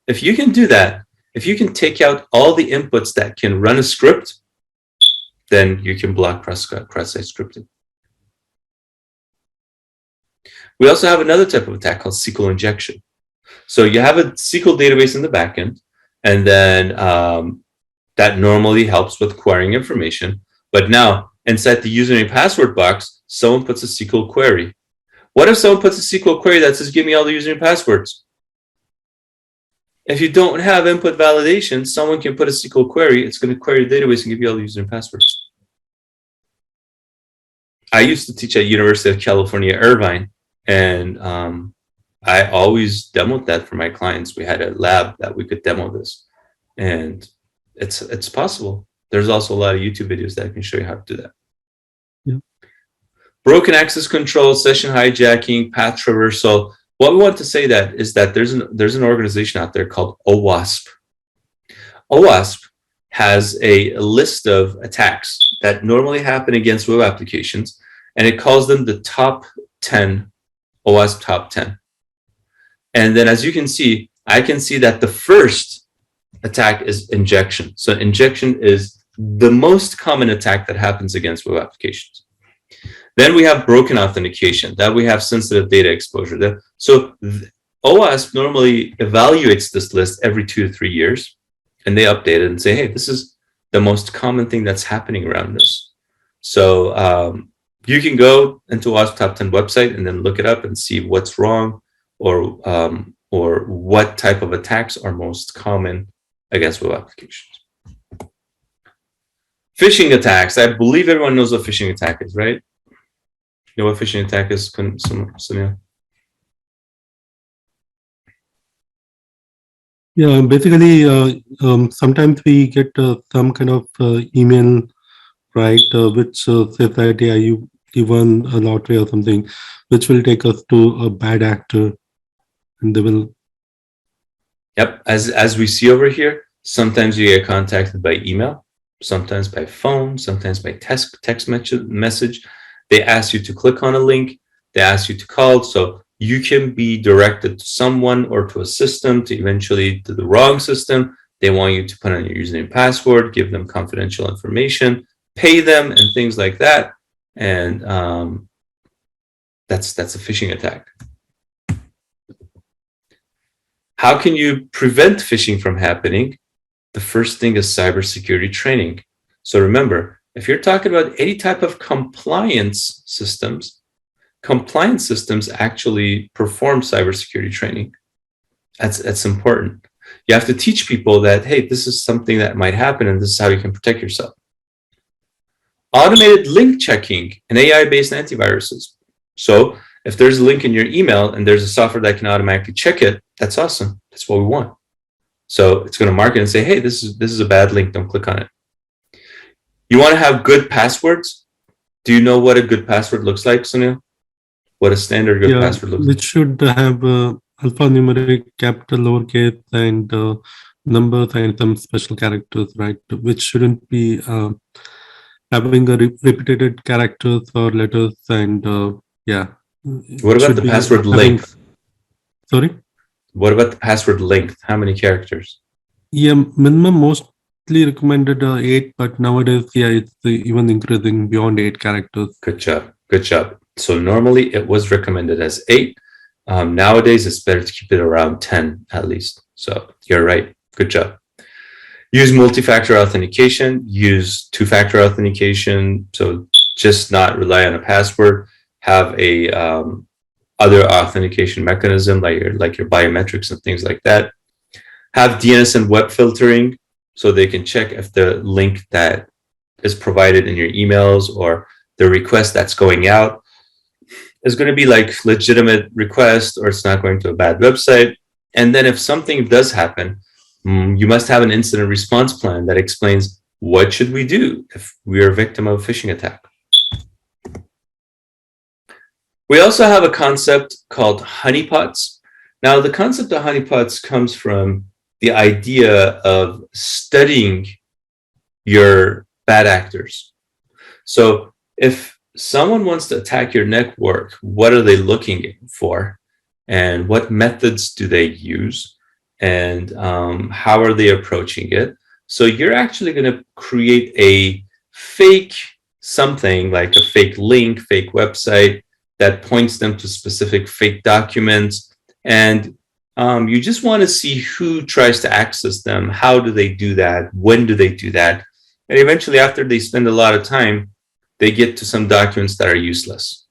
If you can do that, if you can take out all the inputs that can run a script, then you can block cross-site scripting. We also have another type of attack called Sql Injection. So you have a SQL database in the backend, and then that normally helps with querying information. But now, inside the username password box, someone puts a SQL query. What if someone puts a SQL query that says, give me all the username passwords? If you don't have input validation, someone can put a SQL query. It's going to query the database and give you all the username passwords. I used to teach at University of California, Irvine, and I always demoed that for my clients. We had a lab that we could demo this, and it's possible. There's also a lot of YouTube videos that can show you how to do that. Yeah. Broken access control, session hijacking, path traversal. What we want to say that is that there's an organization out there called OWASP. OWASP has a list of attacks that normally happen against web applications, and it calls them the top 10, OWASP top 10. And then as you can see, I can see that the first attack is injection. So injection is the most common attack that happens against web applications. Then we have broken authentication, that we have sensitive data exposure. So OWASP normally evaluates this list every 2 to 3 years, and they update it and say, hey, this is the most common thing that's happening around this. So you can go into OWASP Top 10 website and then look it up and see what's wrong, or what type of attacks are most common against web applications. Phishing attacks. I believe everyone knows what phishing attack is, right? You know what phishing attack is, Sunil? Yeah, basically, sometimes we get some kind of email, right, which says that, yeah, you won a lottery or something, which will take us to a bad actor, and they will. Yep, as we see over here, sometimes you get contacted by email, sometimes by phone, sometimes by text message. They ask you to click on a link, they ask you to call, so you can be directed to someone or to a system, to eventually to the wrong system. They want you to put on your username, password, give them confidential information, pay them, and things like that. And that's a phishing attack. How can you prevent phishing from happening? The first thing is cybersecurity training. So remember, if you're talking about any type of compliance systems actually perform cybersecurity training. That's important. You have to teach people that, hey, this is something that might happen, and this is how you can protect yourself. Automated link checking and AI-based antiviruses. So if there's a link in your email and there's a software that can automatically check it, that's awesome. That's what we want. So it's going to mark it and say, hey, this is a bad link. Don't click on it. You want to have good passwords? Do you know what a good password looks like, Sunil? What a standard good password looks like? Which should have alphanumeric, capital, lowercase, and numbers and some special characters, right? Which shouldn't be having a repeated characters or letters, and yeah. What about the password length? Sorry? What about the password length? How many characters? Yeah, minimum mostly recommended 8, but nowadays, yeah, it's even increasing beyond 8 characters. Good job. Good job. So normally it was recommended as 8. Nowadays, it's better to keep it around 10 at least. So you're right. Good job. Use multi-factor authentication. Use two-factor authentication. So just not rely on a password. Have a other authentication mechanism like your biometrics and things like that. Have DNS and web filtering so they can check if the link that is provided in your emails or the request that's going out is going to be like legitimate request, or it's not going to a bad website. And then if something does happen, you must have an incident response plan that explains what should we do if we are a victim of a phishing attack. We also have a concept called honeypots. Now, the concept of honeypots comes from the idea of studying your bad actors. So if someone wants to attack your network, what are they looking for? And what methods do they use? and how are they approaching it. So you're actually going to create a fake something, like a fake link, fake website that points them to specific fake documents. And you just want to see who tries to access them. How do they do that? When do they do that? And eventually, after they spend a lot of time, they get to some documents that are useless.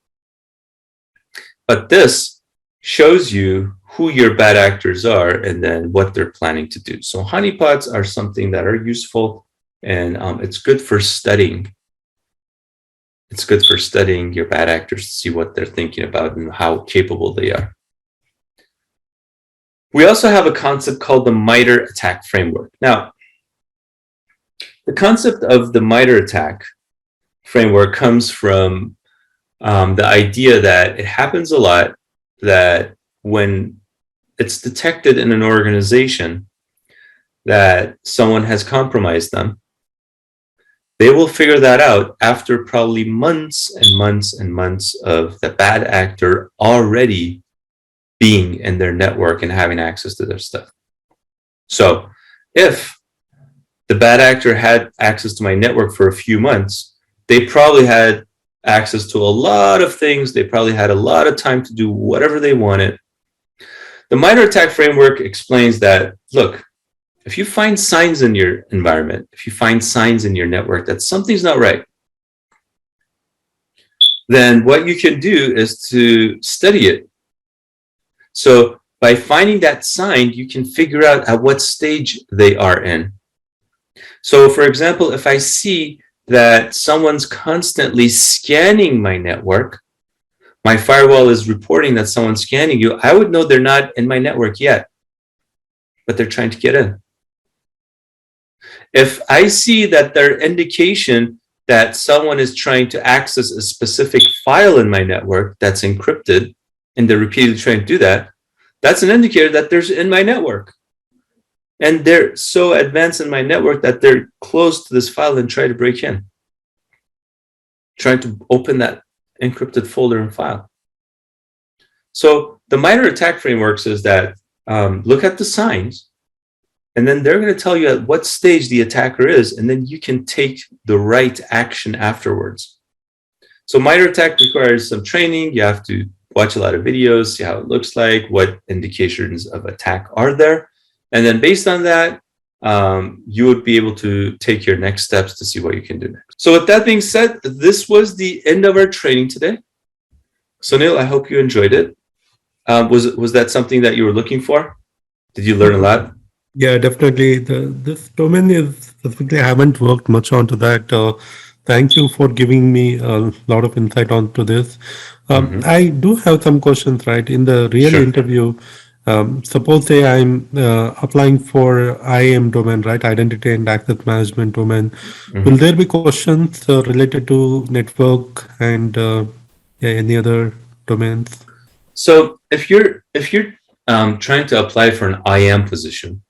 But this shows you who your bad actors are and then what they're planning to do. So honeypots are something that are useful, and it's good for studying. It's good for studying your bad actors to see what they're thinking about and how capable they are. We also have a concept called the MITRE attack framework. Now, the concept of the MITRE attack framework comes from the idea that it happens a lot that when it's detected in an organization that someone has compromised them, they will figure that out after probably months and months and months of the bad actor already being in their network and having access to their stuff. So if the bad actor had access to my network for a few months, they probably had access to a lot of things. They probably had a lot of time to do whatever they wanted. The MITRE attack framework explains that, look, if you find signs in your environment, if you find signs in your network that something's not right, then what you can do is to study it. So by finding that sign, you can figure out at what stage they are in. So for example, if I see that someone's constantly scanning my network, my firewall is reporting that someone's scanning you, I would know they're not in my network yet, but they're trying to get in. If I see that there are indication that someone is trying to access a specific file in my network that's encrypted, and they're repeatedly trying to do that, that's an indicator that there's in my network. And they're so advanced in my network that they're close to this file and try to break in, trying to open that encrypted folder and file. So the MITRE attack framework says that look at the signs, and then they're going to tell you at what stage the attacker is, and then you can take the right action afterwards. So MITRE attack requires some training. You have to watch a lot of videos, see how it looks like, what indications of attack are there. And then based on that, you would be able to take your next steps to see what you can do next. So with that being said, this was the end of our training today. Sunil, I hope you enjoyed it. Was that something that you were looking for? Did you learn a lot? Yeah, definitely. This domain is specifically, I haven't worked much onto that. Thank you for giving me a lot of insight onto this. I do have some questions, right? In the real Sure. interview, suppose say I'm applying for IAM domain, right? Identity and access management domain. Will there be questions related to network and any other domains? So if you're trying to apply for an IAM position,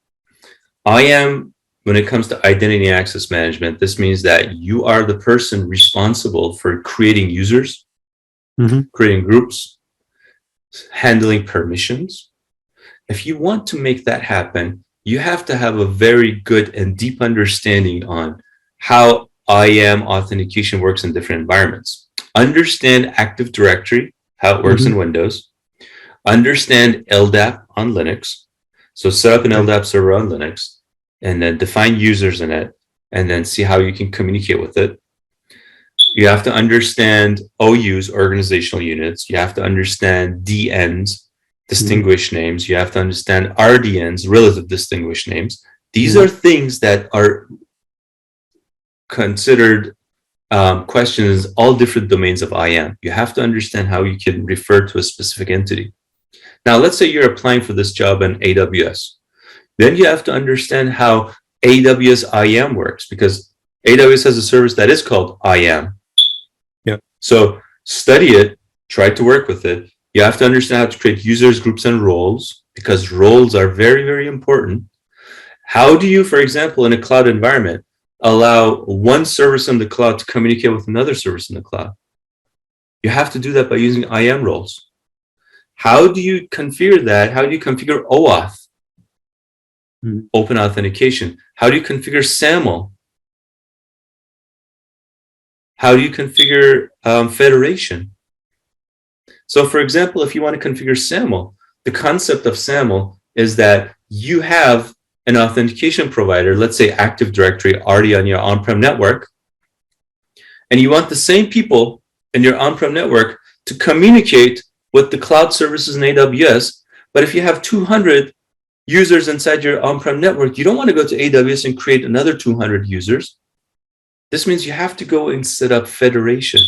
IAM, when it comes to identity and access management, this means that you are the person responsible for creating users, creating groups, handling permissions. If you want to make that happen, you have to have a very good and deep understanding on how IAM authentication works in different environments. Understand Active Directory, how it works in Windows. Understand LDAP on Linux. So set up an LDAP server on Linux, and then define users in it, and then see how you can communicate with it. You have to understand OUs, organizational units. You have to understand DNs, distinguished names. You have to understand RDNs, relative distinguished names. These are things that are considered questions, all different domains of IAM. You have to understand how you can refer to a specific entity. Now, let's say you're applying for this job in AWS. Then you have to understand how AWS IAM works, because AWS has a service that is called IAM. Yeah. So study it, try to work with it. You have to understand how to create users, groups, and roles, because roles are very, very important. How do you, for example, in a cloud environment, allow one service in the cloud to communicate with another service in the cloud? You have to do that by using IAM roles. How do you configure that? How do you configure OAuth? open authentication. How do you configure SAML? How do you configure federation? So for example, if you want to configure SAML, the concept of SAML is that you have an authentication provider, let's say Active Directory, already on your on-prem network, and you want the same people in your on-prem network to communicate with the cloud services in AWS. But if you have 200 users inside your on-prem network, you don't want to go to AWS and create another 200 users. This means you have to go and set up federation.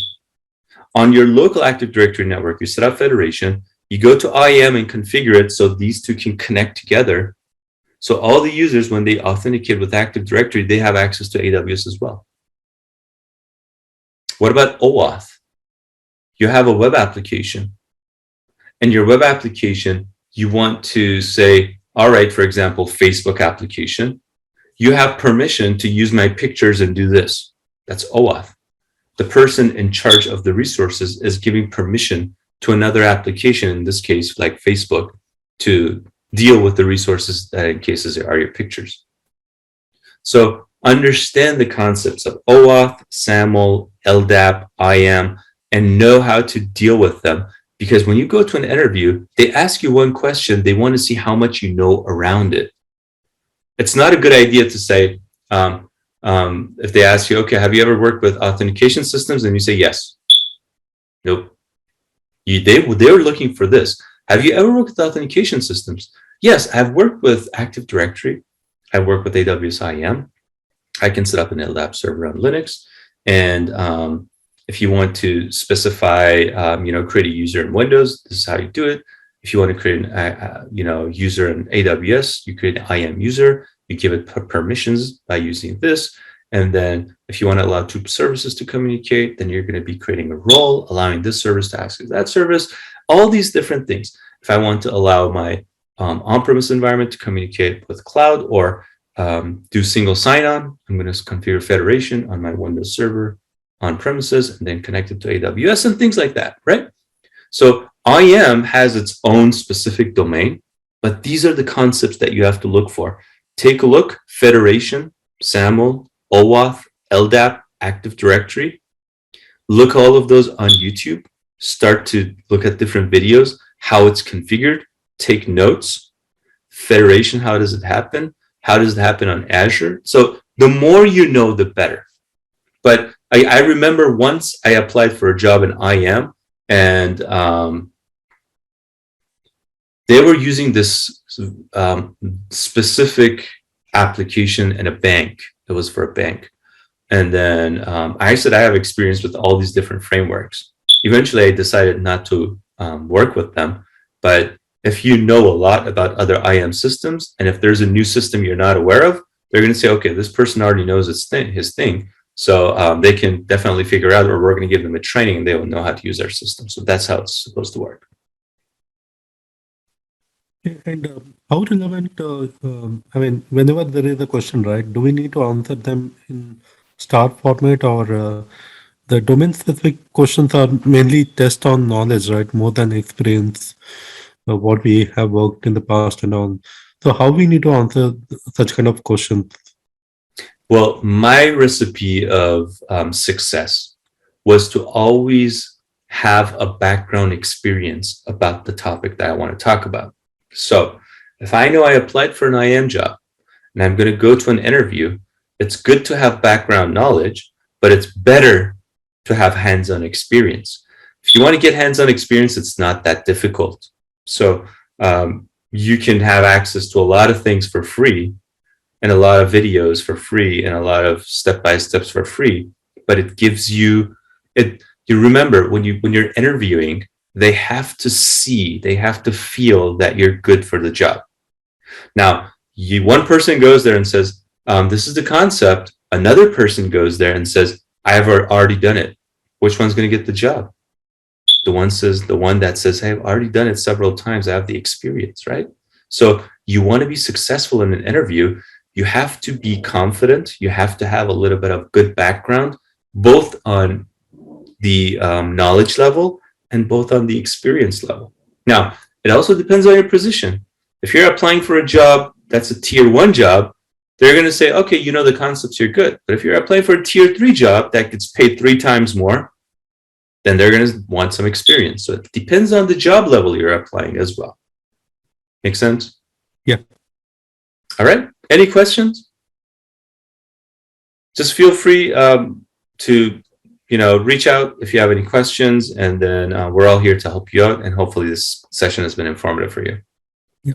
On your local Active Directory network, you set up federation, you go to IAM and configure it so these two can connect together. So all the users, when they authenticate with Active Directory, they have access to AWS as well. What about OAuth? You have a web application. And your web application, you want to say, all right, for example, Facebook application, you have permission to use my pictures and do this. That's OAuth. The person in charge of the resources is giving permission to another application, in this case, like Facebook, to deal with the resources that in cases are your pictures. So understand the concepts of OAuth, SAML, LDAP, IAM, and know how to deal with them. Because when you go to an interview, they ask you one question, they want to see how much you know around it. It's not a good idea to say, if they ask you, okay, have you ever worked with authentication systems? And you say, yes. Nope. They were looking for this. Have you ever worked with authentication systems? Yes, I've worked with Active Directory. I work with AWS IAM. I can set up an LDAP server on Linux. And if you want to specify, create a user in Windows, this is how you do it. If you want to create an, user in AWS, you create an IAM user. You give it permissions by using this. And then if you want to allow two services to communicate, then you're going to be creating a role, allowing this service to access that service, all these different things. If I want to allow my on-premise environment to communicate with cloud or do single sign-on, I'm going to configure federation on my Windows server on premises and then connect it to AWS and things like that, right? So IAM has its own specific domain, but these are the concepts that you have to look for. Take a look, federation, SAML, OAuth, LDAP, Active Directory. Look all of those on YouTube. Start to look at different videos, how it's configured. Take notes. Federation, how does it happen? How does it happen on Azure? So the more you know, the better. But I remember once I applied for a job in IAM, and they were using this specific application in a bank. It was for a bank. And then I said, I have experience with all these different frameworks. Eventually, I decided not to work with them. But if you know a lot about other IAM systems, and if there's a new system you're not aware of, they're going to say, okay, this person already knows his thing. So they can definitely figure out, or we're going to give them a training and they will know how to use our system. So that's how it's supposed to work. And how relevant, whenever there is a question, right, do we need to answer them in star format, or the domain-specific questions are mainly test on knowledge, right, more than experience, what we have worked in the past and all. So how we need to answer such kind of questions? Well, my recipe of success was to always have a background experience about the topic that I want to talk about. So if I know I applied for an IAM job and I'm going to go to an interview, it's good to have background knowledge, but it's better to have hands-on experience. If you want to get hands-on experience, it's not that difficult. So you can have access to a lot of things for free and a lot of videos for free and a lot of step-by-steps for free, but it gives you it. You remember when you're interviewing, they have to see, they have to feel that you're good for the job. Now, one person goes there and says, this is the concept. Another person goes there and says, I've already done it. Which one's going to get the job? The one that says, hey, I've already done it several times. I have the experience, right? So you want to be successful in an interview. You have to be confident. You have to have a little bit of good background, both on the knowledge level and both on the experience level. Now, it also depends on your position. If you're applying for a job that's a tier 1 job, they're going to say, okay, you know the concepts, you're good. But if you're applying for a tier 3 job that gets paid 3 times more, then they're going to want some experience. So it depends on the job level you're applying as well. Make sense? Yeah. All right. Any questions? Just feel free to reach out if you have any questions, and then we're all here to help you out. And hopefully this session has been informative for you. Yeah.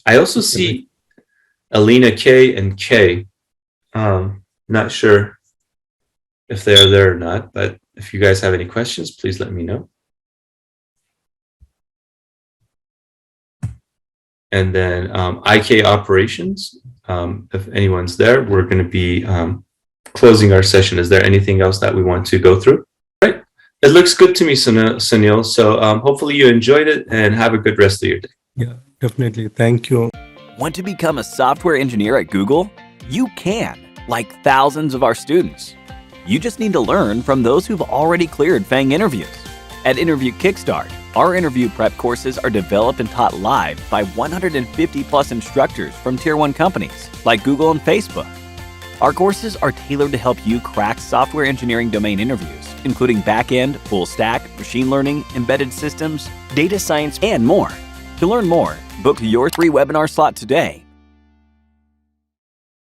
I also see Alina K and K. Not sure if they're there or not, but if you guys have any questions, please let me know. And then IK operations, if anyone's there, we're going to be closing our session. Is there anything else that we want to go through? Right. It looks good to me, Sunil. So hopefully you enjoyed it and have a good rest of your day. Yeah, definitely. Thank you. Want to become a software engineer at Google? You can, like thousands of our students. You just need to learn from those who've already cleared FANG interviews. At Interview Kickstart, our interview prep courses are developed and taught live by 150 plus instructors from Tier 1 companies like Google and Facebook. Our courses are tailored to help you crack software engineering domain interviews, including back-end, full stack, machine learning, embedded systems, data science, and more. To learn more, book your free webinar slot today